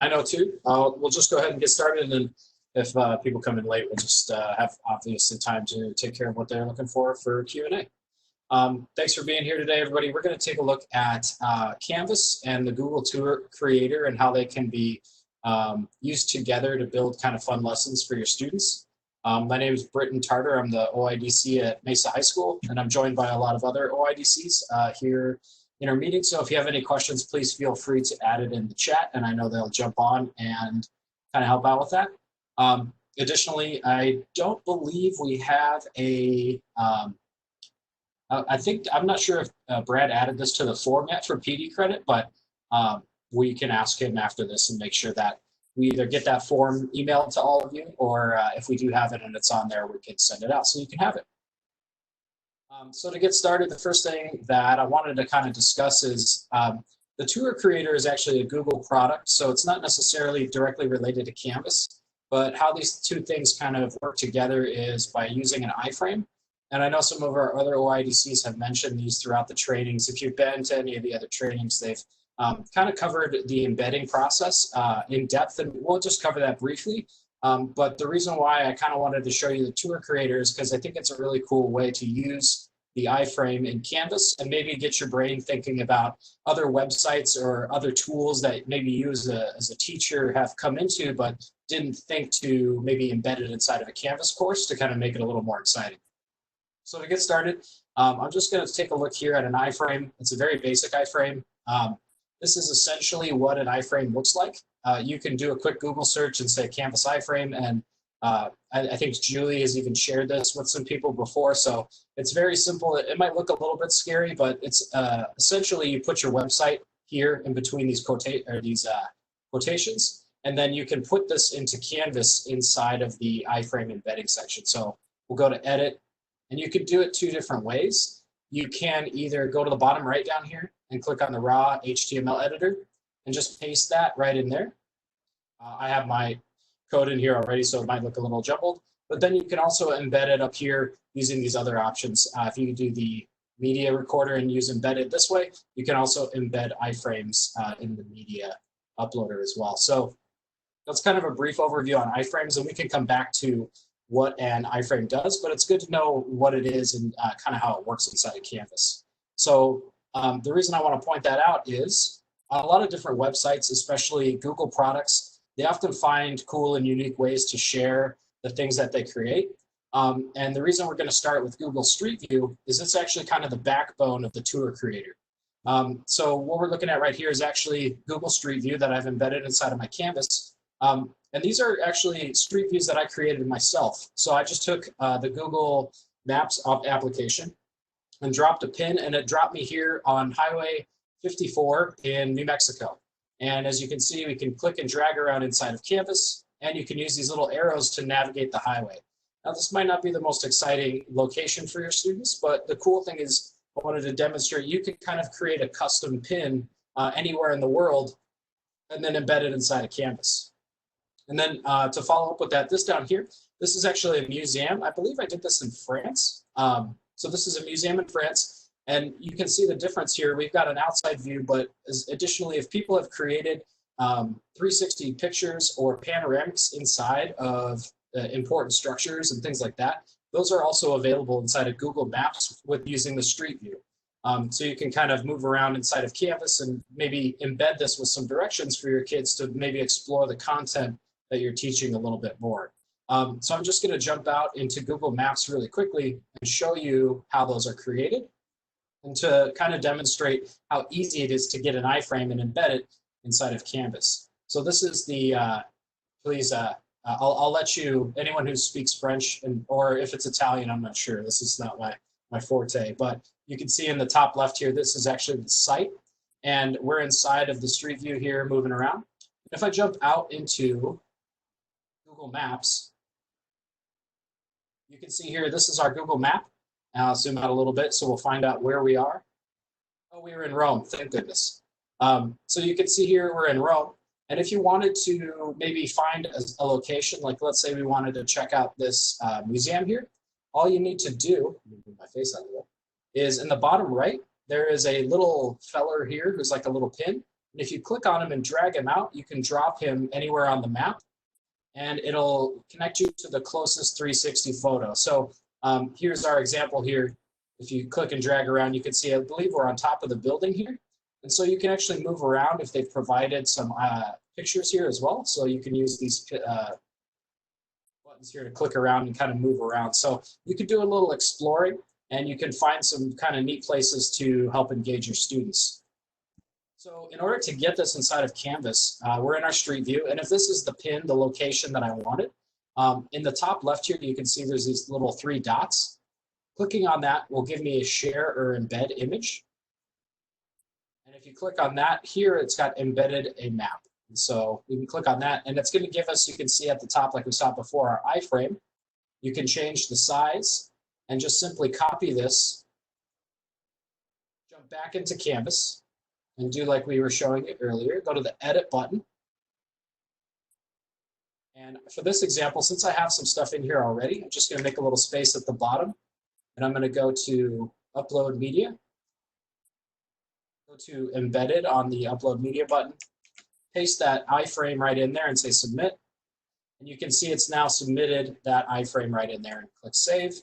I know too. We'll just go ahead and get started, and then if people come in late, we'll just have obviously time to take care of what they're looking for Q&A. Thanks for being here today, everybody. We're going to take a look at Canvas and the Google Tour Creator and how they can be used together to build kind of fun lessons for your students. My name is Britton Tarter. I'm the OIDC at Mesa High School, and I'm joined by a lot of other OIDCs here in our meeting. So if you have any questions, please feel free to add it in the chat, and I know they'll jump on and kind of help out with that. Additionally, I don't believe we have a, I'm not sure if Brad added this to the format for PD credit, but we can ask him after this and make sure that we either get that form emailed to all of you, or if we do have it and it's on there, we can send it out so you can have it. So to get started, the first thing that I wanted to kind of discuss is the Tour Creator is actually a Google product, so it's not necessarily directly related to Canvas, but how these two things kind of work together is by using an iframe. And I know some of our other OIDCs have mentioned these throughout the trainings. If you've been to any of the other trainings, they've kind of covered the embedding process in depth, and we'll just cover that briefly. But the reason why I kind of wanted to show you the Tour Creator is because I think it's a really cool way to use the iframe in Canvas and maybe get your brain thinking about other websites or other tools that maybe you as a teacher have come into but didn't think to maybe embed it inside of a Canvas course to kind of make it a little more exciting. So to get started, I'm just going to take a look here at an iframe. It's a very basic iframe. This is essentially what an iframe looks like. You can do a quick Google search and say Canvas iframe, and I think Julie has even shared this with some people before, so it's very simple. It might look a little bit scary, but it's essentially you put your website here in between these quotations, and then you can put this into Canvas inside of the iframe embedding section. So we'll go to edit, and you can do it two different ways. You can either go to the bottom right down here and click on the raw HTML editor and just paste that right in there. I have my code in here already, so it might look a little jumbled, but then you can also embed it up here using these other options. If you do the media recorder and use embedded this way, you can also embed iframes in the media uploader as well. So that's kind of a brief overview on iframes, and we can come back to what an iframe does, but it's good to know what it is and kind of how it works inside of Canvas. So the reason I want to point that out is a lot of different websites, especially Google products, they often find cool and unique ways to share the things that they create. And the reason we're going to start with Google Street View is it's actually kind of the backbone of the Tour Creator. So what we're looking at right here is actually Google Street View that I've embedded inside of my Canvas. And these are actually street views that I created myself. So I just took the Google Maps application and dropped a pin, and it dropped me here on Highway 54 in New Mexico. And as you can see, we can click and drag around inside of Canvas, and you can use these little arrows to navigate the highway. Now, this might not be the most exciting location for your students, but the cool thing is I wanted to demonstrate you can kind of create a custom pin anywhere in the world and then embed it inside of Canvas. And then to follow up with that, this down here, this is actually a museum. I believe I did this in France. So this is a museum in France. And you can see the difference here. We've got an outside view, but additionally, if people have created 360 pictures or panoramics inside of important structures and things like that, those are also available inside of Google Maps with using the Street View. So you can kind of move around inside of Canvas and maybe embed this with some directions for your kids to maybe explore the content that you're teaching a little bit more. So I'm just going to jump out into Google Maps really quickly and show you how those are created, and to kind of demonstrate how easy it is to get an iframe and embed it inside of Canvas. So this is the, I'll let you, anyone who speaks French, or if it's Italian, I'm not sure, this is not my forte, but you can see in the top left here, this is actually the site, and we're inside of the Street View here moving around. If I jump out into Google Maps, you can see here, this is our Google map. Now I'll zoom out a little bit so we'll find out where we are. Oh, we were in Rome, thank goodness. So you can see here we're in Rome. And if you wanted to maybe find a location, like let's say we wanted to check out this museum here, all you need to do, let me move my face out of the way, is in the bottom right, there is a little feller here who's like a little pin. And if you click on him and drag him out, you can drop him anywhere on the map, and it'll connect you to the closest 360 photo. So here's our example here. If you click and drag around, you can see, I believe we're on top of the building here. And so you can actually move around if they've provided some pictures here as well. So you can use these buttons here to click around and kind of move around. So you can do a little exploring, and you can find some kind of neat places to help engage your students. So in order to get this inside of Canvas, we're in our street view. And if this is the pin, the location that I wanted, in the top left here, you can see there's these little 3 dots. Clicking on that will give me a share or embed image. And if you click on that here, it's got embedded a map. And so we can click on that, and it's going to give us, you can see at the top, like we saw before, our iframe. You can change the size and just simply copy this, jump back into Canvas, and do like we were showing it earlier. Go to the edit button. And for this example, since I have some stuff in here already, I'm just going to make a little space at the bottom. And I'm going to go to Upload Media. Go to Embedded on the Upload Media button. Paste that iframe right in there and say Submit. And you can see it's now submitted that iframe right in there, and click Save.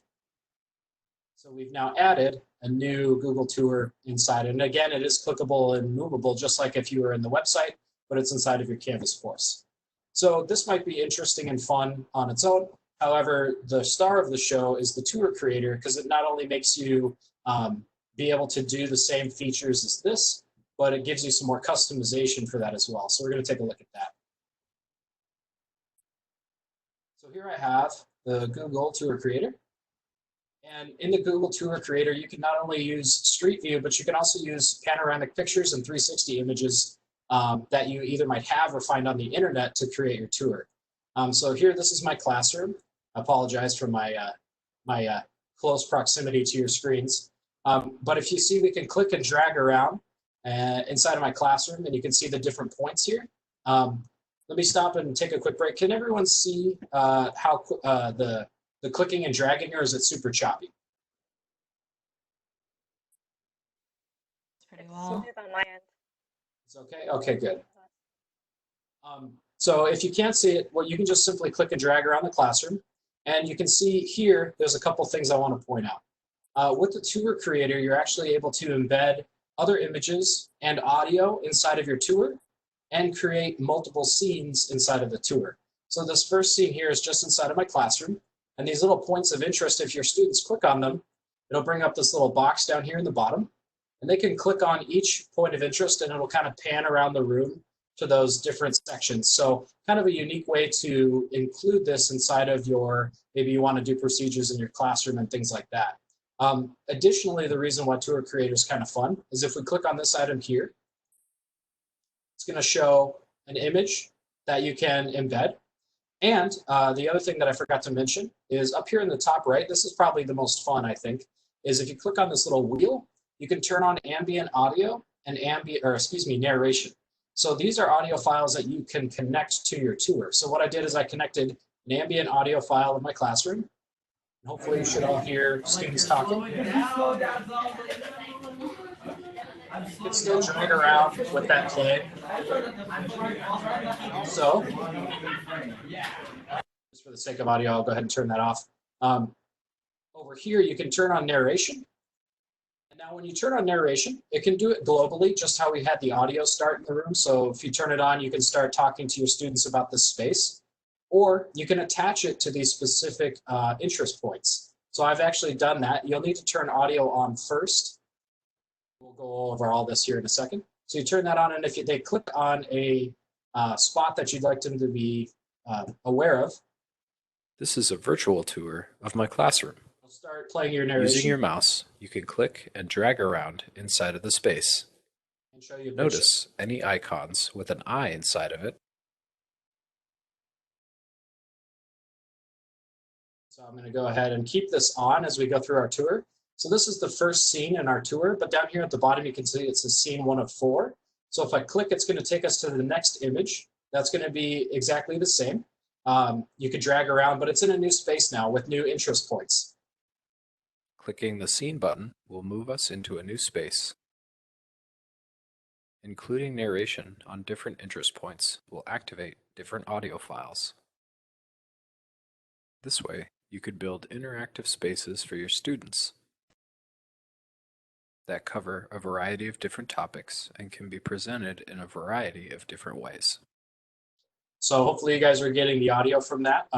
So we've now added a new Google Tour inside. And again, it is clickable and movable, just like if you were in the website, but it's inside of your Canvas course. So this might be interesting and fun on its own. However, the star of the show is the tour creator, because it not only makes you be able to do the same features as this, but it gives you some more customization for that as well. So we're going to take a look at that. So here I have the Google Tour Creator. And in the Google Tour Creator, you can not only use Street View, but you can also use panoramic pictures and 360 images that you either might have or find on the internet to create your tour. So here, this is my classroom. I apologize for my close proximity to your screens. But if you see, we can click and drag around inside of my classroom, and you can see the different points here. Let me stop and take a quick break. Can everyone see how the clicking and dragging here, is it super choppy? It's pretty well. It's on my end. It's okay? Okay, good. So if you can't see it, well, you can just simply click and drag around the classroom. And you can see here, there's a couple things I want to point out. With the tour creator, you're actually able to embed other images and audio inside of your tour and create multiple scenes inside of the tour. So this first scene here is just inside of my classroom. And these little points of interest, if your students click on them, it'll bring up this little box down here in the bottom. And they can click on each point of interest, and it'll kind of pan around the room to those different sections. So kind of a unique way to include this inside of your, maybe you want to do procedures in your classroom and things like that. Additionally, the reason why Tour Creator is kind of fun is if we click on this item here, it's going to show an image that you can embed. And the other thing that I forgot to mention is up here in the top right, this is probably the most fun, I think, is if you click on this little wheel, you can turn on ambient audio and narration. So these are audio files that you can connect to your tour. So what I did is I connected an ambient audio file in my classroom. And hopefully you should all hear students talking. You can still drag around with that play. So, just for the sake of audio, I'll go ahead and turn that off. Over here, you can turn on narration. And now when you turn on narration, it can do it globally, just how we had the audio start in the room. So if you turn it on, you can start talking to your students about this space. Or you can attach it to these specific interest points. So I've actually done that. You'll need to turn audio on first. We'll go over all this here in a second. So you turn that on, and if they click on a spot that you'd like them to be aware of. This is a virtual tour of my classroom. We'll start playing your narration. Using your mouse, you can click and drag around inside of the space. And show you Notice any icons with an eye inside of it. So I'm going to go ahead and keep this on as we go through our tour. So this is the first scene in our tour, but down here at the bottom you can see it's a scene 1 of 4. So if I click, it's going to take us to the next image. That's going to be exactly the same. You could drag around, but it's in a new space now with new interest points. Clicking the scene button will move us into a new space. Including narration on different interest points will activate different audio files. This way, you could build interactive spaces for your students that cover a variety of different topics and can be presented in a variety of different ways. So hopefully you guys are getting the audio from that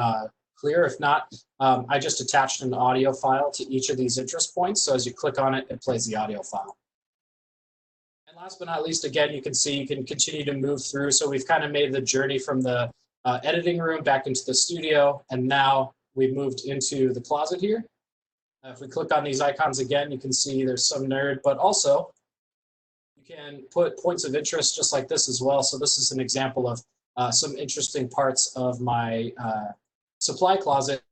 clear. If not, I just attached an audio file to each of these interest points. So as you click on it, it plays the audio file. And last but not least, again, you can see you can continue to move through. So we've kind of made the journey from the editing room back into the studio, and now we've moved into the closet here. If we click on these icons again, you can see there's some nerd, but also you can put points of interest just like this as well. So this is an example of some interesting parts of my supply closet.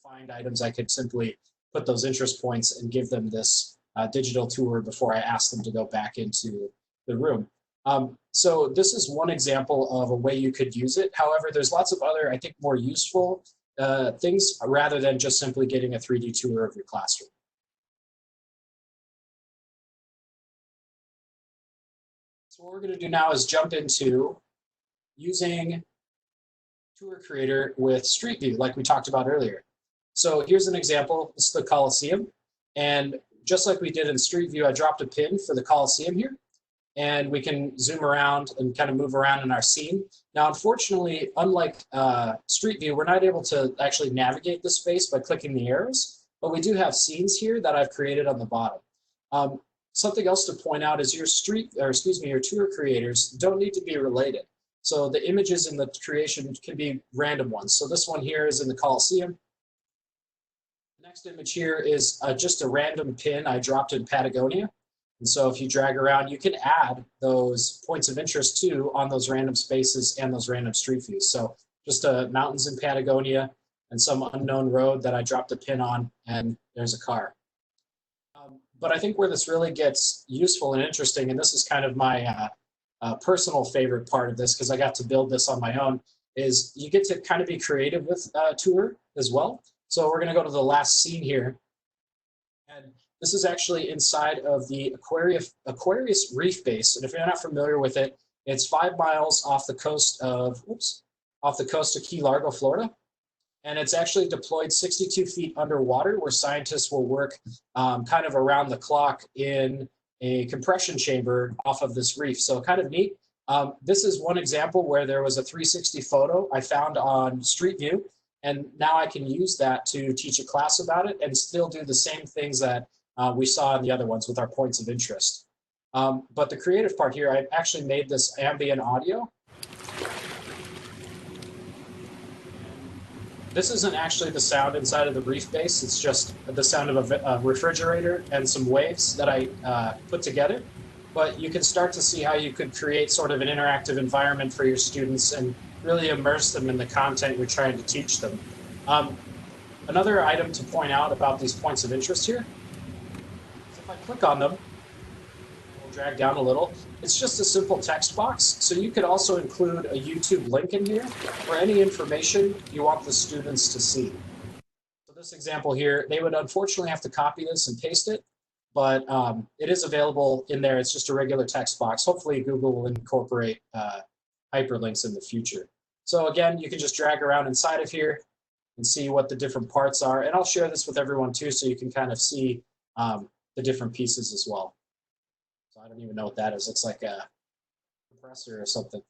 Find items, I could simply put those interest points and give them this digital tour before I ask them to go back into the room. So this is one example of a way you could use it. However, there's lots of other, I think, more useful things rather than just simply getting a 3D tour of your classroom. So what we're going to do now is jump into using Tour Creator with Street View, like we talked about earlier. So here's an example. This is the Coliseum. And just like we did in Street View, I dropped a pin for the Coliseum here. And we can zoom around and kind of move around in our scene. Now, unfortunately, unlike Street View, we're not able to actually navigate the space by clicking the arrows, but we do have scenes here that I've created on the bottom. Something else to point out is your your tour creators don't need to be related. So the images in the creation can be random ones. So this one here is in the Coliseum. The next image here is just a random pin I dropped in Patagonia. And so if you drag around, you can add those points of interest too on those random spaces and those random street views. So just mountains in Patagonia and some unknown road that I dropped a pin on, and there's a car. But I think where this really gets useful and interesting, and this is kind of my personal favorite part of this because I got to build this on my own, is you get to kind of be creative with Tour as well. So we're going to go to the last scene here. And this is actually inside of the Aquarius Reef Base. And if you're not familiar with it, it's 5 miles off the coast of, Key Largo, Florida. And it's actually deployed 62 feet underwater where scientists will work kind of around the clock in a compression chamber off of this reef. So kind of neat. This is one example where there was a 360 photo I found on Street View. And now I can use that to teach a class about it and still do the same things that we saw in the other ones with our points of interest. But the creative part here, I actually made this ambient audio. This isn't actually the sound inside of the reef base. It's just the sound of a refrigerator and some waves that I put together. But you can start to see how you could create sort of an interactive environment for your students and really immerse them in the content you're trying to teach them. Another item to point out about these points of interest here, is if I click on them, we'll drag down a little, it's just a simple text box. So you could also include a YouTube link in here or any information you want the students to see. So this example here, they would unfortunately have to copy this and paste it, but it is available in there. It's just a regular text box. Hopefully Google will incorporate hyperlinks in the future. So again, you can just drag around inside of here and see what the different parts are. And I'll share this with everyone too, so you can kind of see the different pieces as well. So I don't even know what that is. Looks like a compressor or something.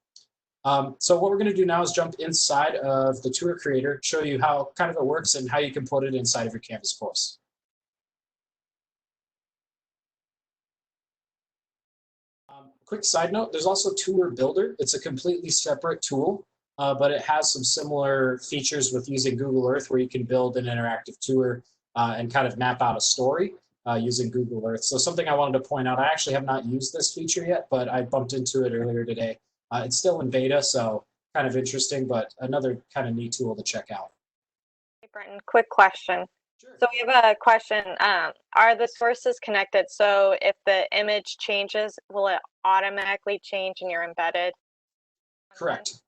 So what we're going to do now is jump inside of the Tour Creator, show you how kind of it works and how you can put it inside of your Canvas course. Quick side note, there's also Tour Builder. It's a completely separate tool, but it has some similar features with using Google Earth where you can build an interactive tour and kind of map out a story using Google Earth. So something I wanted to point out, I actually have not used this feature yet, but I bumped into it earlier today. It's still in beta, so kind of interesting, but another kind of neat tool to check out. Hey, Brenton, quick question. Sure. So we have a question. Are the sources connected? So if the image changes, will it automatically change in your embedded? Correct.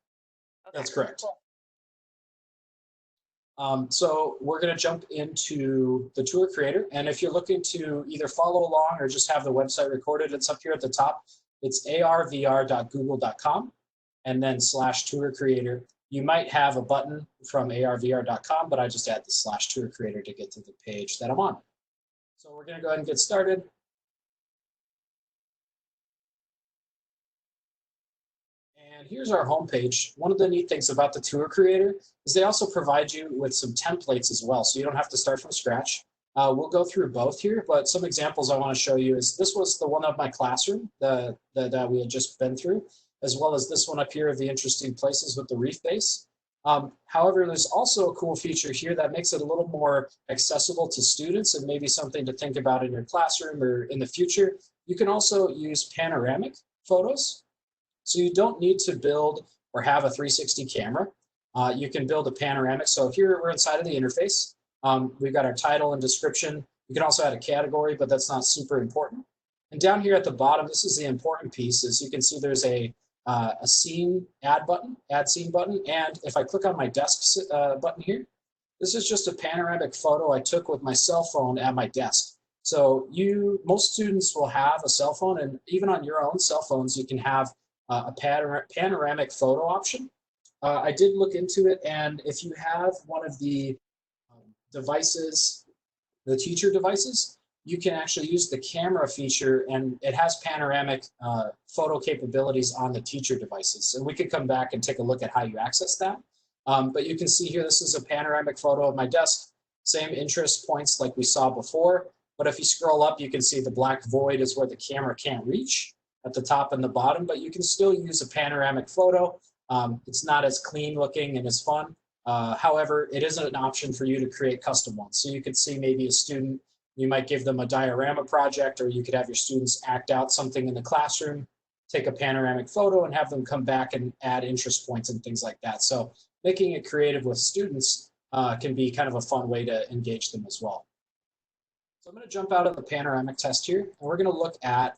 Okay. That's correct. Cool. So we're going to jump into the Tour Creator. And if you're looking to either follow along or just have the website recorded, it's up here at the top. It's arvr.google.com and then /tour creator. You might have a button from arvr.com, but I just add the /tour creator to get to the page that I'm on. So we're going to go ahead and get started. And here's our home page. One of the neat things about the tour creator is they also provide you with some templates as well, so you don't have to start from scratch. We'll go through both here, but some examples I want to show you is this was the one of my classroom that we had just been through, as well as this one up here of the interesting places with the reef base. However, there's also a cool feature here that makes it a little more accessible to students and maybe something to think about in your classroom or in the future. You can also use panoramic photos. So you don't need to build or have a 360 camera. You can build a panoramic. So here we're inside of the interface. We've got our title and description. You can also add a category, but that's not super important. And down here at the bottom, this is the important piece. As you can see, there's a scene add scene button. And if I click on my desk button here, this is just a panoramic photo I took with my cell phone at my desk. So most students will have a cell phone, and even on your own cell phones, you can have a panoramic photo option. I did look into it, and if you have one of the devices, the teacher devices, you can actually use the camera feature, and it has panoramic photo capabilities on the teacher devices. And we could come back and take a look at how you access that. But you can see here, this is a panoramic photo of my desk, same interest points like we saw before. But if you scroll up, you can see the black void is where the camera can't reach at the top and the bottom, but you can still use a panoramic photo. It's not as clean looking and as fun. However, it is an option for you to create custom ones. So you could see maybe a student, you might give them a diorama project, or you could have your students act out something in the classroom, take a panoramic photo and have them come back and add interest points and things like that. So making it creative with students can be kind of a fun way to engage them as well. So I'm going to jump out of the panoramic test here, and we're going to look at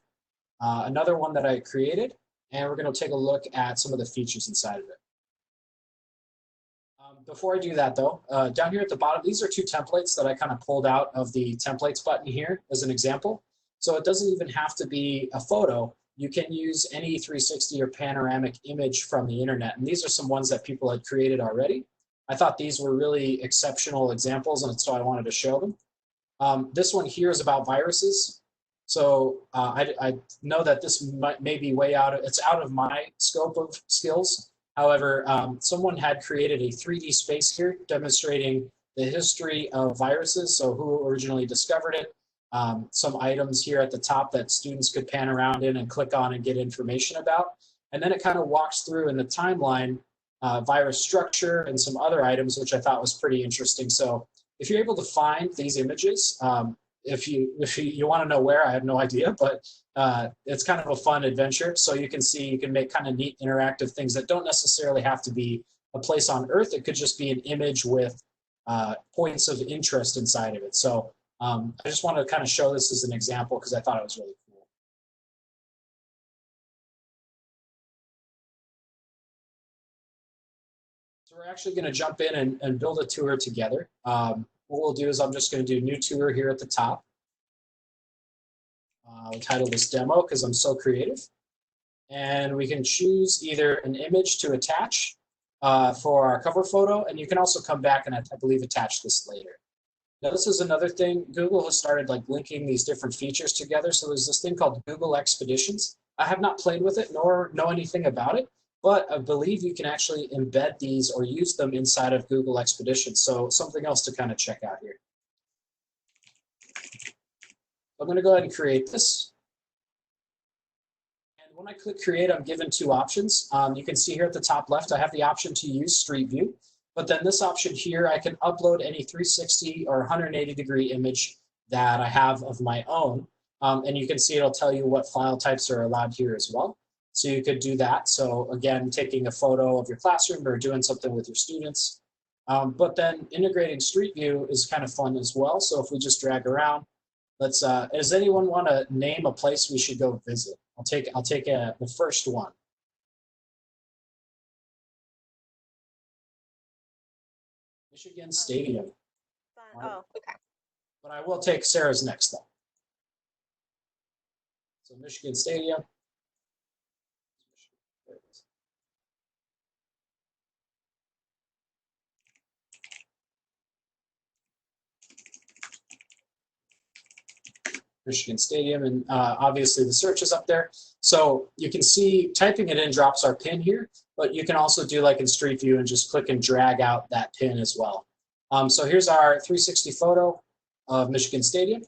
another one that I created, and we're going to take a look at some of the features inside of it. Before I do that though, down here at the bottom, these are two templates that I kind of pulled out of the templates button here as an example. So it doesn't even have to be a photo. You can use any 360 or panoramic image from the internet. And these are some ones that people had created already. I thought these were really exceptional examples, and so I wanted to show them. This one here is about viruses. So I know that this may be way it's out of my scope of skills. However, someone had created a 3D space here demonstrating the history of viruses, so who originally discovered it, some items here at the top that students could pan around in and click on and get information about. And then it kind of walks through in the timeline virus structure and some other items, which I thought was pretty interesting. So if you're able to find these images, if you want to know where, I have no idea, but it's kind of a fun adventure. So you can see, you can make kind of neat interactive things that don't necessarily have to be a place on Earth. It could just be an image with points of interest inside of it. So I just wanted to kind of show this as an example because I thought it was really cool. So we're actually going to jump in and build a tour together. What we'll do is I'm just going to do new tour here at the top. I'll title this demo because I'm so creative. And we can choose either an image to attach for our cover photo, and you can also come back and I believe attach this later. Now this is another thing. Google has started like linking these different features together. So there's this thing called Google Expeditions. I have not played with it nor know anything about it, but I believe you can actually embed these or use them inside of Google Expeditions. So something else to kind of check out here. I'm going to go ahead and create this. And when I click create, I'm given two options. You can see here at the top left, I have the option to use Street View. But then this option here, I can upload any 360 or 180 degree image that I have of my own. And you can see it'll tell you what file types are allowed here as well. So you could do that. So again, taking a photo of your classroom or doing something with your students. But then integrating Street View is kind of fun as well. So if we just drag around, let's, does anyone want to name a place we should go visit? I'll take the first one. Michigan Stadium. Oh, okay. But I will take Sarah's next though. So Michigan Stadium. Michigan Stadium, and obviously the search is up there. So you can see typing it in drops our pin here, but you can also do like in Street View and just click and drag out that pin as well. So here's our 360 photo of Michigan Stadium,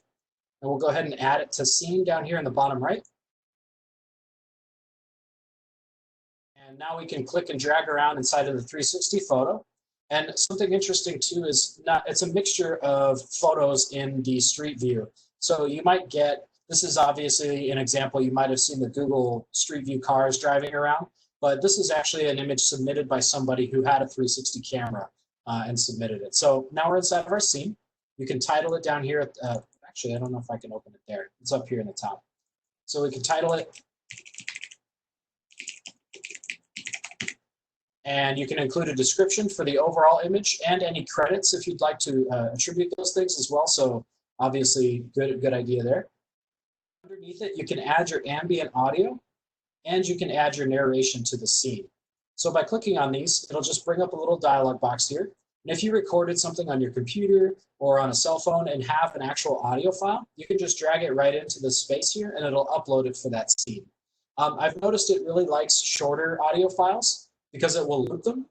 and we'll go ahead and add it to scene down here in the bottom right. And now we can click and drag around inside of the 360 photo. And something interesting too is it's a mixture of photos in the Street View. So you might get, this is obviously an example, you might have seen the Google Street View cars driving around, but this is actually an image submitted by somebody who had a 360 camera and submitted it. So now we're inside of our scene. You can title it down here. Actually, I don't know if I can open it there. It's up here in the top. So we can title it. And you can include a description for the overall image and any credits if you'd like to attribute those things as well. So obviously, good idea there. Underneath it, you can add your ambient audio and you can add your narration to the scene. So by clicking on these, it'll just bring up a little dialog box here. And if you recorded something on your computer or on a cell phone and have an actual audio file, you can just drag it right into this space here and it'll upload it for that scene. I've noticed it really likes shorter audio files because it will loop them.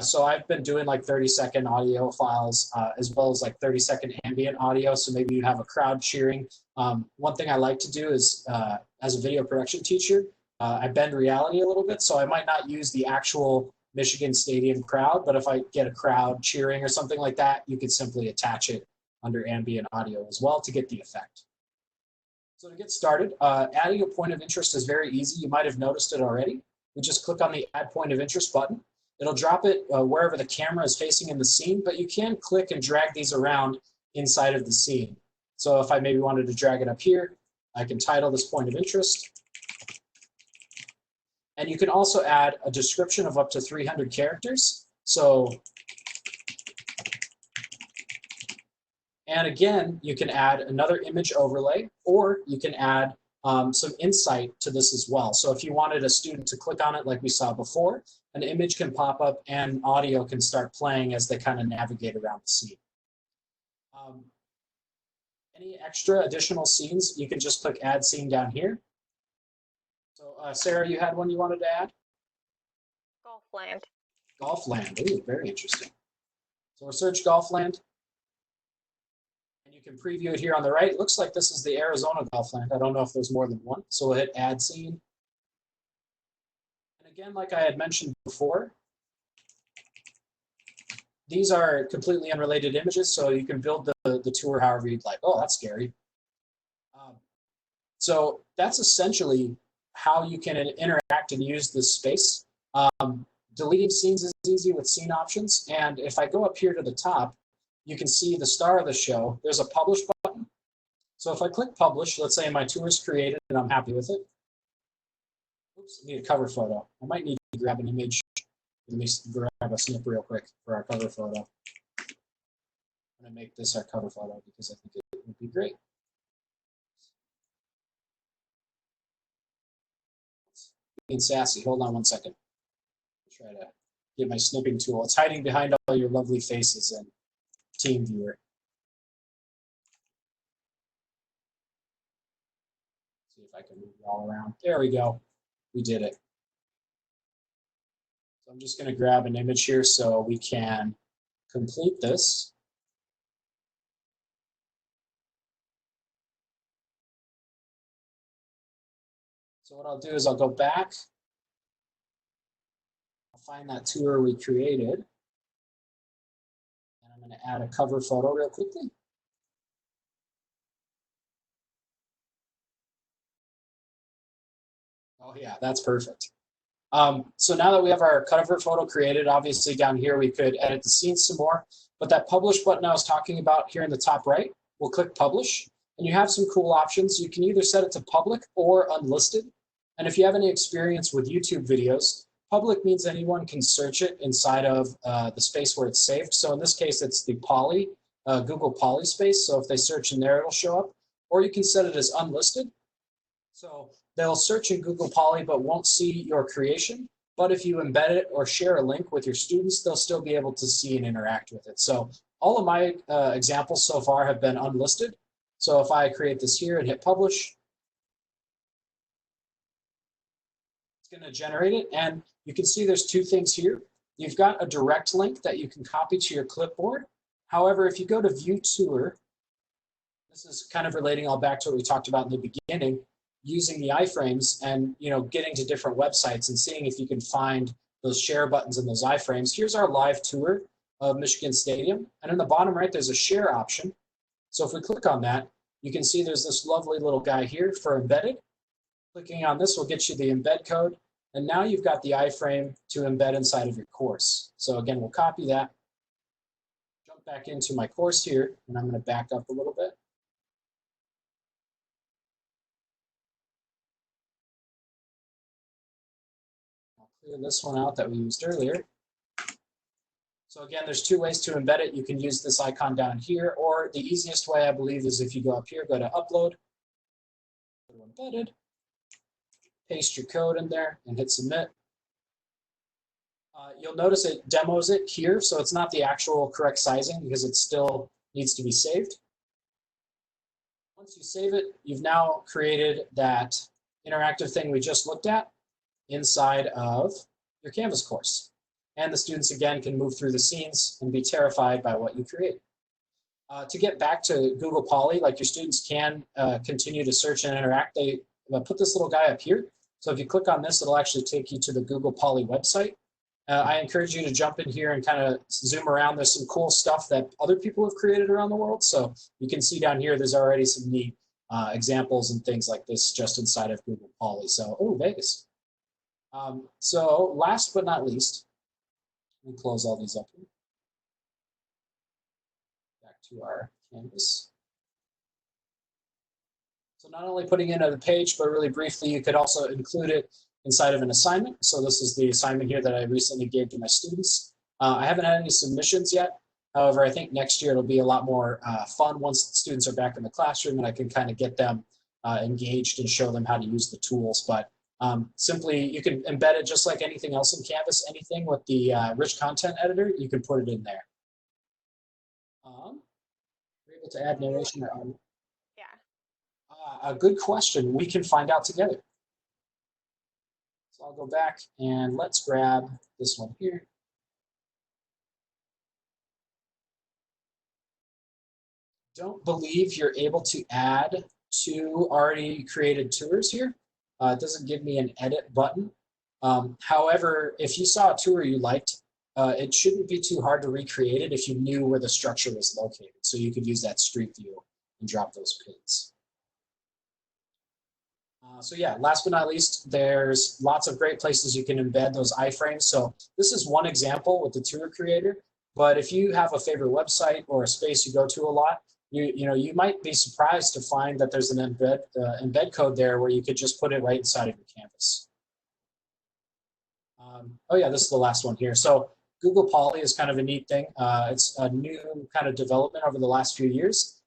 So I've been doing like 30-second audio files as well as like 30-second ambient audio. So maybe you have a crowd cheering. One thing I like to do is as a video production teacher, I bend reality a little bit. So I might not use the actual Michigan Stadium crowd, but if I get a crowd cheering or something like that, you could simply attach it under ambient audio as well to get the effect. So to get started, adding a point of interest is very easy. You might have noticed it already. We just click on the Add Point of Interest button. It'll drop it wherever the camera is facing in the scene, but you can click and drag these around inside of the scene. So if I maybe wanted to drag it up here, I can title this point of interest. And you can also add a description of up to 300 characters. And again, you can add another image overlay, or you can add some insight to this as well. So if you wanted a student to click on it like we saw before, an image can pop up and audio can start playing as they kind of navigate around the scene. Any extra additional scenes, you can just click Add Scene down here. So Sarah, you had one you wanted to add? Golfland. Golfland, ooh, very interesting. So we'll search Golfland. And you can preview it here on the right. It looks like this is the Arizona Golfland. I don't know if there's more than one. So we'll hit Add Scene. And again, like I had mentioned before, these are completely unrelated images, so you can build the tour however you'd like. Oh, that's scary. So that's essentially how you can interact and use this space. Deleting scenes is easy with scene options. And if I go up here to the top, you can see the star of the show. There's a publish button. So if I click publish, let's say my tour is created and I'm happy with it. Oops, I need a cover photo. I might need to grab an image. Let me grab a snip real quick for our cover photo. I'm going to make this our cover photo because I think it would be great. Being sassy. Hold on one second. Try to get my snipping tool. It's hiding behind all your lovely faces in Team Viewer. See if I can move it all around. There we go. We did it. So I'm just going to grab an image here so we can complete this. So what I'll do is I'll go back. I'll find that tour we created. And I'm going to add a cover photo real quickly. Oh yeah, that's perfect. So now that we have our cover photo created, obviously down here we could edit the scenes some more. But that publish button I was talking about here in the top right, we'll click publish. And you have some cool options. You can either set it to public or unlisted. And if you have any experience with YouTube videos, public means anyone can search it inside of the space where it's saved. So in this case, it's the Poly, Google Poly space. So if they search in there, it'll show up. Or you can set it as unlisted. So they'll search in Google Poly but won't see your creation. But if you embed it or share a link with your students, they'll still be able to see and interact with it. So all of my examples so far have been unlisted. So if I create this here and hit publish, it's going to generate it. And you can see there's two things here. You've got a direct link that you can copy to your clipboard. However, if you go to view tour, this is kind of relating all back to what we talked about in the beginning, using the iframes and getting to different websites and seeing if you can find those share buttons and those iframes. Here's our live tour of Michigan Stadium. And in the bottom right, there's a share option. So if we click on that, you can see there's this lovely little guy here for embedded. Clicking on this will get you the embed code. And now you've got the iframe to embed inside of your course. So again, we'll copy that, jump back into my course here, and I'm going to back up a little bit. I'll clear this one out that we used earlier. So again, there's two ways to embed it. You can use this icon down here, or the easiest way, I believe, is if you go up here, go to upload, go to embedded, paste your code in there, and hit submit. You'll notice it demos it here, so it's not the actual correct sizing because it still needs to be saved. Once you save it, you've now created that interactive thing we just looked at inside of your Canvas course. And the students, again, can move through the scenes and be terrified by what you create. To get back to Google Poly, like your students can continue to search and interact, they put this little guy up here. So if you click on this, it'll actually take you to the Google Poly website. I encourage you to jump in here and kind of zoom around. There's some cool stuff that other people have created around the world. So you can see down here, there's already some neat examples and things like this just inside of Google Poly. So, oh, Vegas. So last but not least, we close all these up here. Back to our Canvas. So not only putting it on the page, but really briefly, you could also include it inside of an assignment. So this is the assignment here that I recently gave to my students. I haven't had any submissions yet. However, I think next year it'll be a lot more fun once the students are back in the classroom and I can kind of get them engaged and show them how to use the tools. But simply, you can embed it just like anything else in Canvas. Anything with the rich content editor, you can put it in there. We're able to add narration or audio. A good question. We can find out together. So I'll go back and let's grab this one here. Don't believe you're able to add two already created tours here. It doesn't give me an edit button. However, if you saw a tour you liked, it shouldn't be too hard to recreate it if you knew where the structure was located. So you could use that street view and drop those pins. So yeah, last but not least, there's lots of great places you can embed those iframes. So this is one example with the tour creator, but if you have a favorite website or a space you go to a lot, you might be surprised to find that there's an embed code there where you could just put it right inside of your Canvas. Oh yeah, this is the last one here. So Google Poly is kind of a neat thing. It's a new kind of development over the last few years.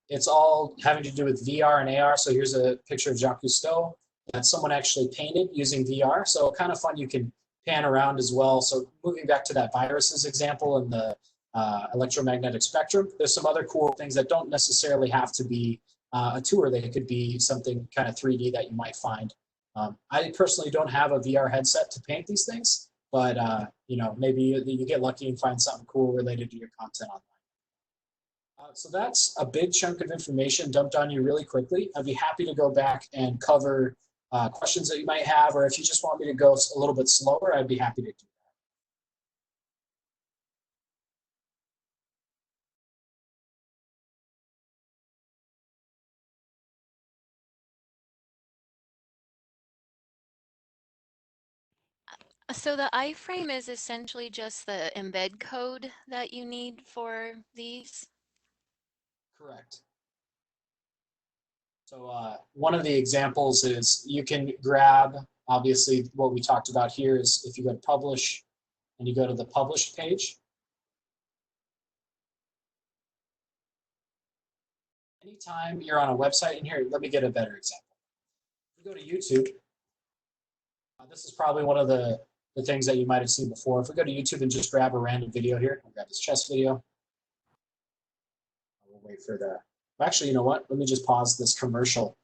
It's all having to do with VR and AR. So here's a picture of Jacques Cousteau that someone actually painted using VR. So kind of fun, you can pan around as well. So moving back to that viruses example and the electromagnetic spectrum, there's some other cool things that don't necessarily have to be a tour. They could be something kind of 3D that you might find. I personally don't have a VR headset to paint these things, but maybe you get lucky and find something cool related to your content online. So that's a big chunk of information dumped on you really quickly. I'd be happy to go back and cover questions that you might have, or if you just want me to go a little bit slower, I'd be happy to do So the iframe is essentially just the embed code that you need for these? Correct. So one of the examples is you can grab, obviously what we talked about here is if you go to publish and you go to the published page. Anytime you're on a website in here, let me get a better example. If you go to YouTube, this is probably one of the things that you might have seen before. If we go to YouTube and just grab a random video here, I'll grab this chess video. We'll wait for the Actually, you know what? Let me just pause this commercial.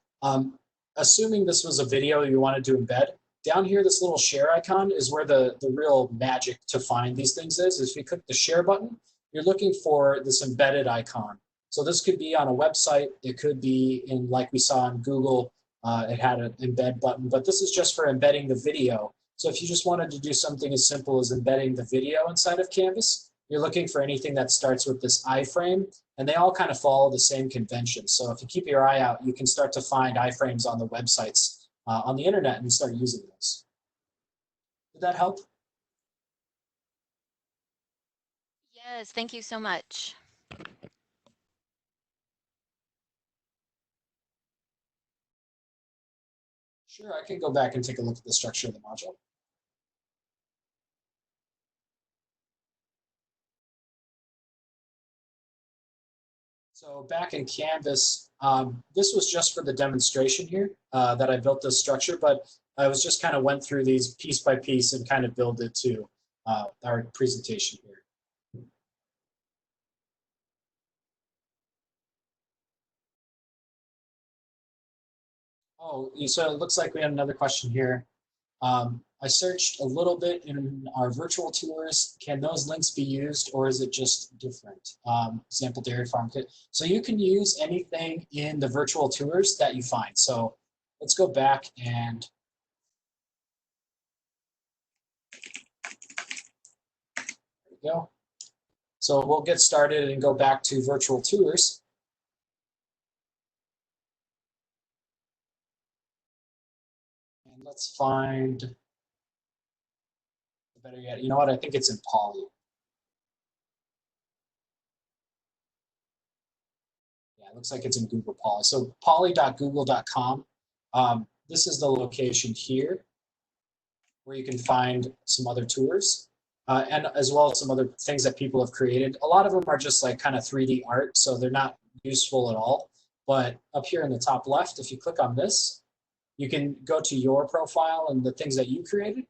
Assuming this was a video you wanted to embed, down here, this little share icon is where the real magic to find these things is. If you click the share button, you're looking for this embedded icon. So this could be on a website. It could be in, like we saw in Google, it had an embed button, but this is just for embedding the video. So if you just wanted to do something as simple as embedding the video inside of Canvas, you're looking for anything that starts with this iframe, and they all kind of follow the same convention. So if you keep your eye out, you can start to find iframes on the websites on the internet and start using those. Did that help? Yes, thank you so much. Sure, I can go back and take a look at the structure of the module. So back in Canvas, this was just for the demonstration here that I built this structure, but I was just kind of went through these piece by piece and kind of build it to our presentation here. Oh, so it looks like we have another question here. I searched a little bit in our virtual tours. Can those links be used, or is it just different? Example, dairy farm kit. So you can use anything in the virtual tours that you find. So let's go back and there we go. So we'll get started and go back to virtual tours. And let's find, better yet, you know what? I think it's in Poly. Yeah, it looks like it's in Google Poly. So poly.google.com. This is the location here where you can find some other tours and as well as some other things that people have created. A lot of them are just like kind of 3D art, so they're not useful at all. But up here in the top left, if you click on this, you can go to your profile and the things that you created.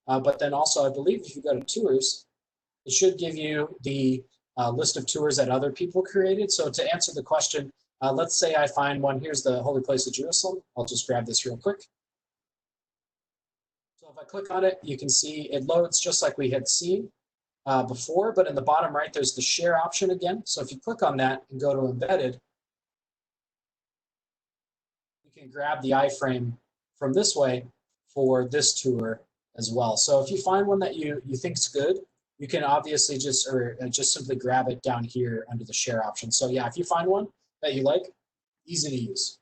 But then also, I believe if you go to tours, it should give you the list of tours that other people created. So to answer the question, let's say I find one. Here's the Holy Place of Jerusalem. I'll just grab this real quick. So if I click on it, you can see it loads just like we had seen before, but in the bottom right, there's the share option again. So if you click on that and go to embedded, you can grab the iframe from this way for this tour as well. So if you find one that you think is good, you can obviously just simply grab it down here under the share option. So yeah, if you find one that you like, easy to use.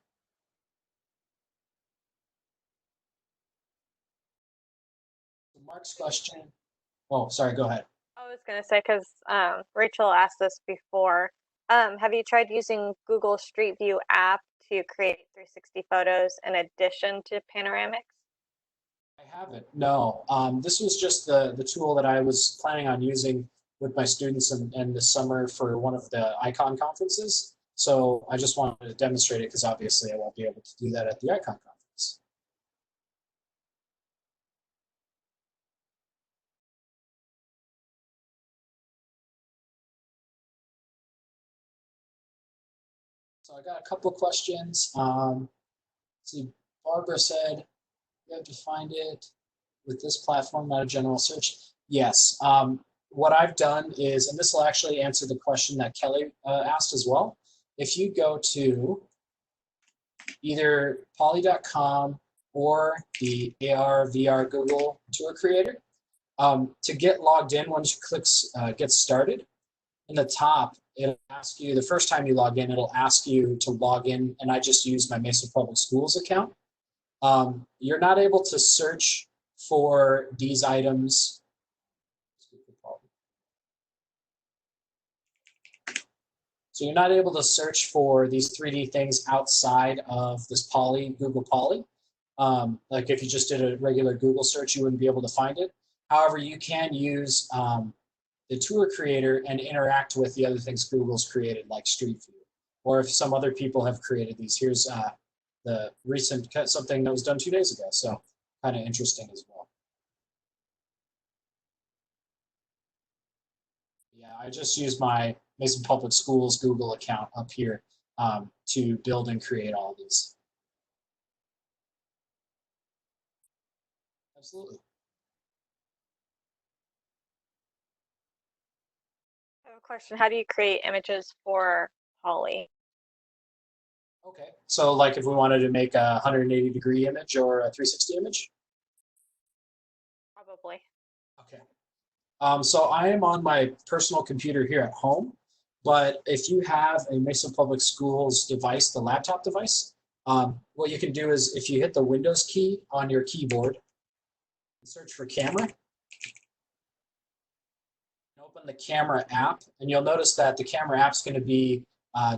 Mark's question. Oh, sorry, go ahead. I was going to say, because Rachel asked this before, have you tried using Google Street View app to create 360 photos in addition to panoramics? I haven't, no. This was just the tool that I was planning on using with my students in the summer for one of the Icon conferences. So I just wanted to demonstrate it because obviously I won't be able to do that at the Icon conference. So I got a couple questions. Let's see, Barbara said, you have to find it with this platform, not a general search. Yes. What I've done is, and this will actually answer the question that Kelly asked as well. If you go to either poly.com or the AR VR Google Tour Creator, to get logged in, once you click Get Started, in the top, it'll ask you, the first time you log in, it'll ask you to log in, and I just use my Mesa Public Schools account. You're not able to search for these items. So you're not able to search for these 3D things outside of this Poly, Google Poly. Like if you just did a regular Google search, you wouldn't be able to find it. However, you can use the tour creator and interact with the other things Google's created, like Street View. Or if some other people have created these, here's the recent, something that was done 2 days ago. So kind of interesting as well. Yeah, I just use my Mason Public Schools Google account up here to build and create all of these. Absolutely. I have a question. How do you create images for Poly? Okay, so like if we wanted to make a 180-degree image or a 360 image? Probably. Okay. So I am on my personal computer here at home, but if you have a Mesa Public Schools device, the laptop device, what you can do is if you hit the Windows key on your keyboard, search for camera, open the camera app, and you'll notice that the camera app's going to be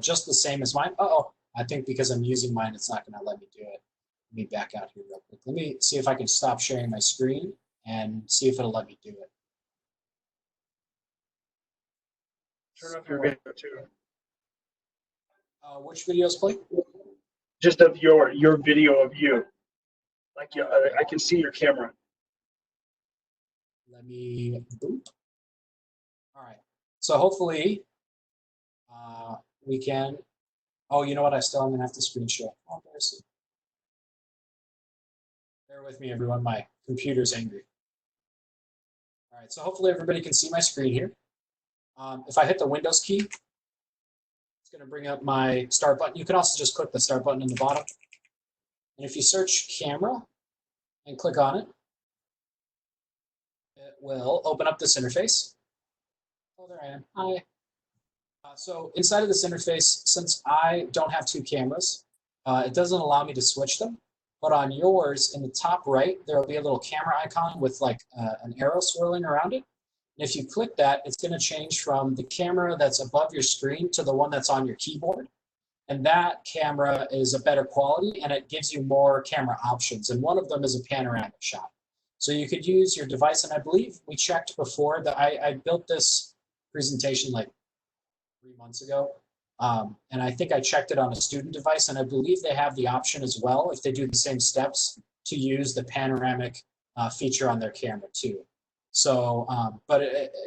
just the same as mine. Uh-oh, I think because I'm using mine, it's not going to let me do it. Let me back out here real quick. Let me see if I can stop sharing my screen and see if it'll let me do it. Turn off your video too. Which videos play? Just of your video of you. Like I can see your camera. Let me boop. All right. So hopefully we can. Oh, you know what? I still am gonna have to screen share. Oh, there's it. Bear with me, everyone. My computer's angry. All right. So hopefully everybody can see my screen here. If I hit the Windows key, it's going to bring up my start button. You can also just click the start button in the bottom. And if you search camera and click on it, it will open up this interface. Oh, there I am. Hi. So inside of this interface, since I don't have two cameras, it doesn't allow me to switch them. But on yours, in the top right, there will be a little camera icon with like an arrow swirling around it. And if you click that, it's going to change from the camera that's above your screen to the one that's on your keyboard. And that camera is a better quality, and it gives you more camera options. And one of them is a panoramic shot. So you could use your device, and I believe we checked before that I built this presentation like 3 months ago. And I think I checked it on a student device, and I believe they have the option as well, if they do the same steps, to use the panoramic feature on their camera too. So,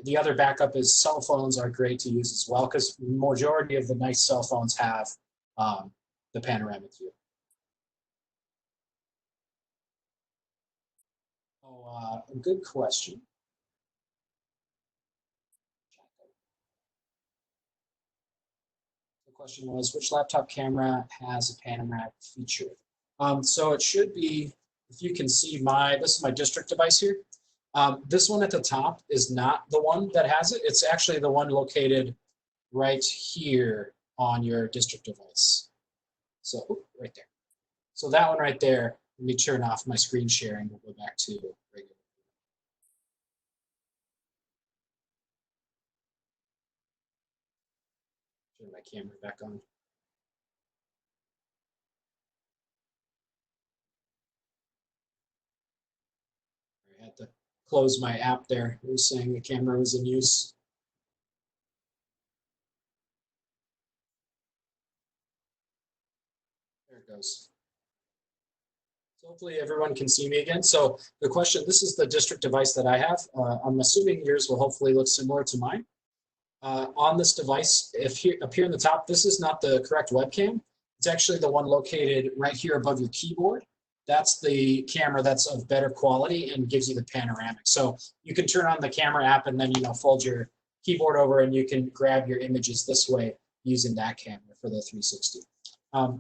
the other backup is cell phones are great to use as well, because the majority of the nice cell phones have the panoramic view. Oh, good question. The question was, which laptop camera has a panoramic feature? So it should be, if you can see this is my district device here. This one at the top is not the one that has it. It's actually the one located right here on your district device. So right there. So that one right there, let me turn off my screen sharing. We'll go back to regular. Turn my camera back on. I had to close my app there. It was saying the camera was in use. There it goes. So hopefully everyone can see me again. So the question, this is the district device that I have. I'm assuming yours will hopefully look similar to mine. On this device, up here in the top, this is not the correct webcam. It's actually the one located right here above your keyboard. That's the camera that's of better quality and gives you the panoramic. So you can turn on the camera app and then fold your keyboard over and you can grab your images this way using that camera for the 360.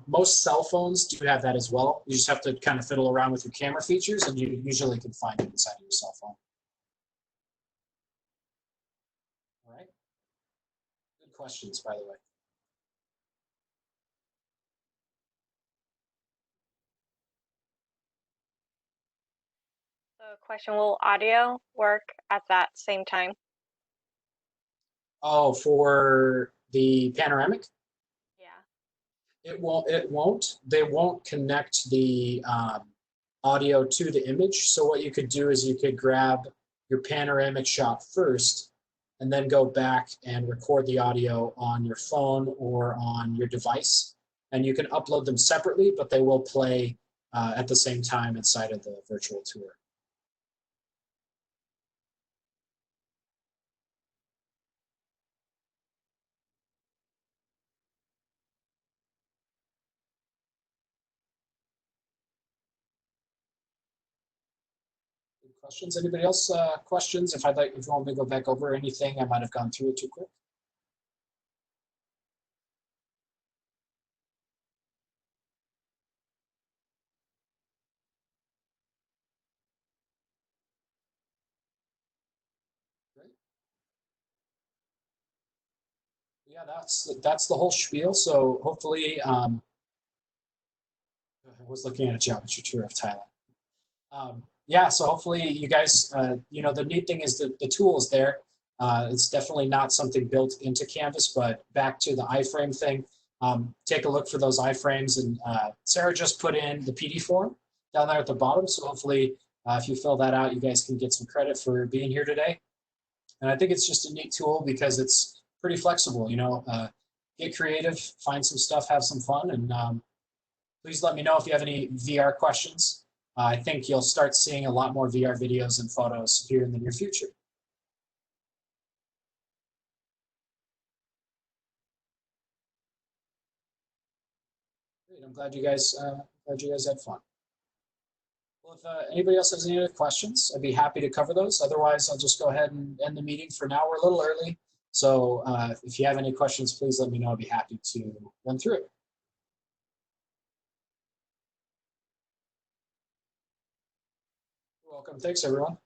Most cell phones do have that as well. You just have to kind of fiddle around with your camera features and you usually can find it inside of your cell phone. All right. Good questions, by the way. So question, will audio work at that same time? Oh, for the panoramic? Yeah. It won't. They won't connect the audio to the image. So what you could do is you could grab your panoramic shot first and then go back and record the audio on your phone or on your device. And you can upload them separately, but they will play at the same time inside of the virtual tour. questions? Anybody else questions? If you want me to go back over anything, I might have gone through it too quick. Great. Yeah, that's the whole spiel. So hopefully, I was looking at a geometry tour of Thailand. Yeah, so hopefully you guys, the neat thing is that the tool is there. It's definitely not something built into Canvas, but back to the iframe thing, take a look for those iframes. And Sarah just put in the PD form down there at the bottom. So hopefully if you fill that out, you guys can get some credit for being here today. And I think it's just a neat tool because it's pretty flexible, get creative, find some stuff, have some fun. And please let me know if you have any VR questions. I think you'll start seeing a lot more VR videos and photos here in the near future. Great. I'm glad you guys had fun. Well, if anybody else has any other questions, I'd be happy to cover those. Otherwise, I'll just go ahead and end the meeting for now. We're a little early. So if you have any questions, please let me know. I'd be happy to run through it. You're welcome. Thanks, everyone.